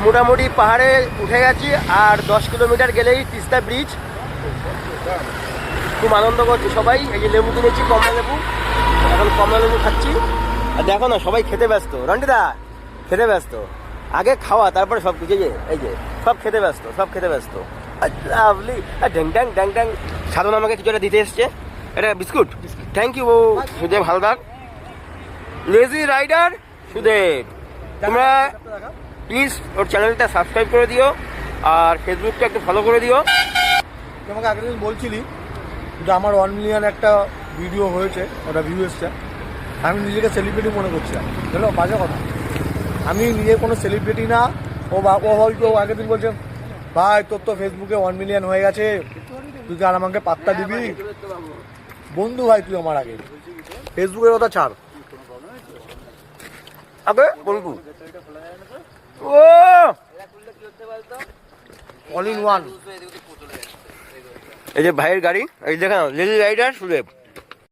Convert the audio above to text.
মোটামুটি পাহাড়ে উঠে গেছি, আর 10 কিলোমিটার গেলেই তিস্তা ব্রিজ। খুব আনন্দ করছি সবাই। এই যে লেবু কিনেছি, কমলা লেবু, এখন কমলা লেবু খাচ্ছি। আর দেখো না, সবাই খেতে ব্যস্ত। রন্টিদা খেতে ব্যস্ত, আগে খাওয়া তারপরে সব কিছু। এই যে সব খেতে ব্যস্ত, সব খেতে ব্যস্ত। লাভলি। ড্যাং ড্যাং ড্যাং ড্যাং। সাধন আমাকে কিছু একটা দিতে এসছে, এটা biscuit. Thank you Sudeb Haldar, lazy rider Sudeb. তোমরা প্লিজ ওর চ্যানেলটা সাবস্ক্রাইব করে দিও, আর ফেসবুকটা একটু ফলো করে দিও। তোমাকে আগের দিন বলছিলি যে আমার 1 মিলিয়ন একটা ভিডিও হয়েছে, ওটা ভিউ এসছে, আমি নিজেকে সেলিব্রিটি মনে করছিলাম। জানো, বাজে কথা, আমি নিজে কোনো সেলিব্রিটি না। ও হয়তো আগের দিন বলছে, ভাই তোর তো ফেসবুকে 1 মিলিয়ন হয়ে গেছে, তুই কি আর আমাকে পাত্তা দিবি? বন্ধু ভাই তুই আমার আগে, ফেসবুকের কথা ছাড়, আগে বন্ধু। ও অল ইন ওয়ান। এই যে ভাইয়ের গাড়ি, এই দেখেন লেজি রাইডার সুদেব।